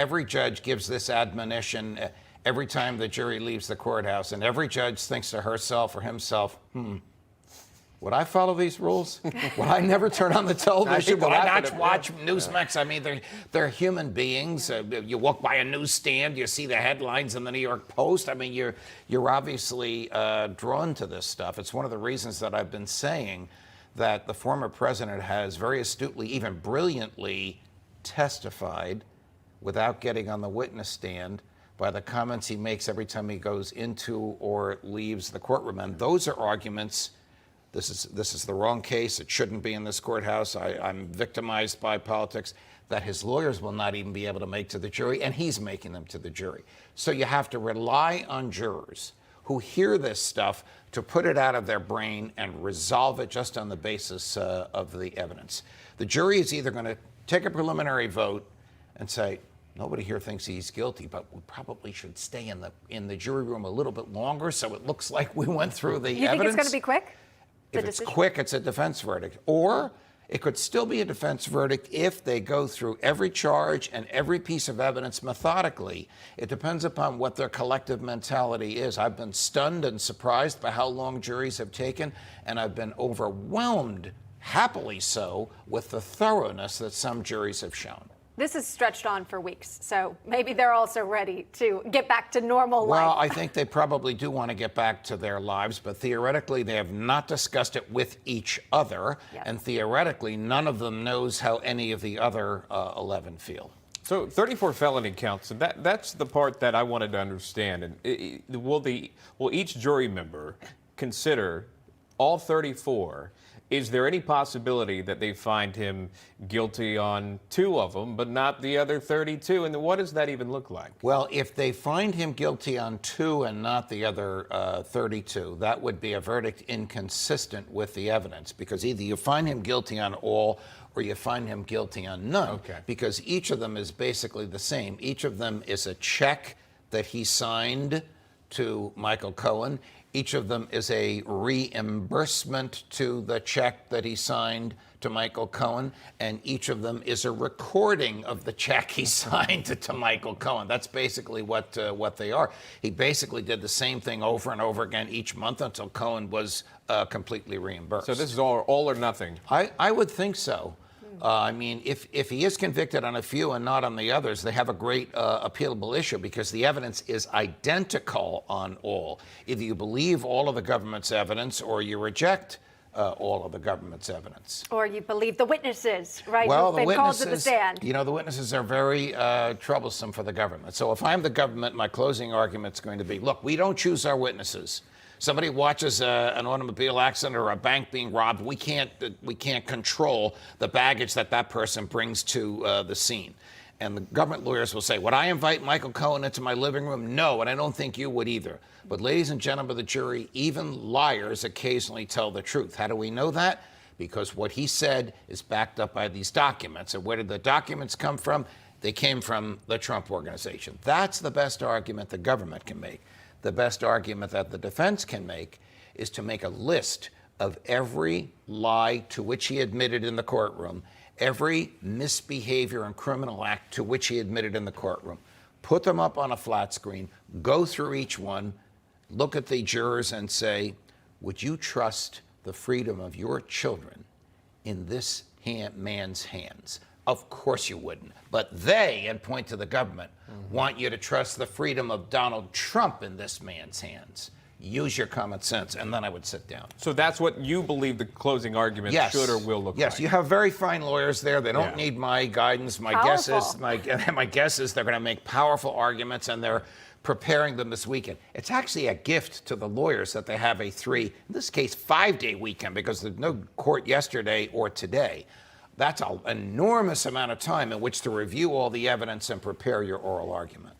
Every judge gives this admonition every time the jury leaves the courthouse, and every judge thinks to herself or himself, would I follow these rules? Would I never turn on the television? Would I not watch Newsmax? I mean, they're human beings. You walk by a newsstand, you see the headlines in the New York Post. I mean, you're obviously drawn to this stuff. It's one of the reasons that I've been saying that the former president has very astutely, even brilliantly, testified without getting on the witness stand by the comments he makes every time he goes into or leaves the courtroom. And those are arguments. This is the wrong case. It shouldn't be in this courthouse. I'm victimized by politics, that his lawyers will not even be able to make to the jury, and he's making them to the jury. So you have to rely on jurors who hear this stuff to put it out of their brain and resolve it just on the basis of the evidence. The jury is either going to take a preliminary vote and say, nobody here thinks he's guilty, but we probably should stay in the jury room a little bit longer so it looks like we went through the evidence. You think it's going to be quick? If it's quick, it's a defense verdict. Or it could still be a defense verdict if they go through every charge and every piece of evidence methodically. It depends upon what their collective mentality is. I've been stunned and surprised by how long juries have taken, and I've been overwhelmed, happily so, with the thoroughness that some juries have shown. This has stretched on for weeks, so maybe they're also ready to get back to normal life. Well, I think they probably do want to get back to their lives, but theoretically they have not discussed it with each other, and theoretically none of them knows how any of the other 11 feel. So 34 felony counts, and that's the part that I wanted to understand. And will each jury member consider all 34? Is there any possibility that they find him guilty on 2 of them, but not the other 32? And what does that even look like? Well, if they find him guilty on 2 and not the other 32, that would be a verdict inconsistent with the evidence, because either you find him guilty on all or you find him guilty on none, because each of them is basically the same. Each of them is a check that he signed to Michael Cohen. Each of them is a reimbursement to the check that he signed to Michael Cohen, and each of them is a recording of the check he signed to Michael Cohen. That's basically what they are. He basically did the same thing over and over again each month until Cohen was completely reimbursed. So this is all or nothing? I would think so. I mean, if he is convicted on a few and not on the others, they have a great appealable issue, because the evidence is identical on all. Either you believe all of the government's evidence or you reject all of the government's evidence. Or you believe the witnesses, right? Well, the witnesses, called to the stand. You know, the witnesses are very troublesome for the government. So if I'm the government, my closing argument's going to be, look, we don't choose our witnesses. Somebody watches an automobile accident or a bank being robbed, we can't control the baggage that person brings to the scene. And the government lawyers will say, would I invite Michael Cohen into my living room? No, and I don't think you would either. But ladies and gentlemen of the jury, even liars occasionally tell the truth. How do we know that? Because what he said is backed up by these documents. And where did the documents come from? They came from the Trump Organization. That's the best argument the government can make. The best argument that the defense can make is to make a list of every lie to which he admitted in the courtroom, every misbehavior and criminal act to which he admitted in the courtroom. Put them up on a flat screen, go through each one, look at the jurors and say, would you trust the freedom of your children in this man's hands? Of course you wouldn't. But they, and point to the government, want you to trust the freedom of Donald Trump in this man's hands. Use your common sense, and then I would sit down. So that's what you believe the closing argument should or will look like? Yes, you have very fine lawyers there. They don't need my guidance. My guess is they're going to make powerful arguments, and they're preparing them this weekend. It's actually a gift to the lawyers that they have a 3, in this case, 5-day weekend, because there's no court yesterday or today. That's an enormous amount of time in which to review all the evidence and prepare your oral argument.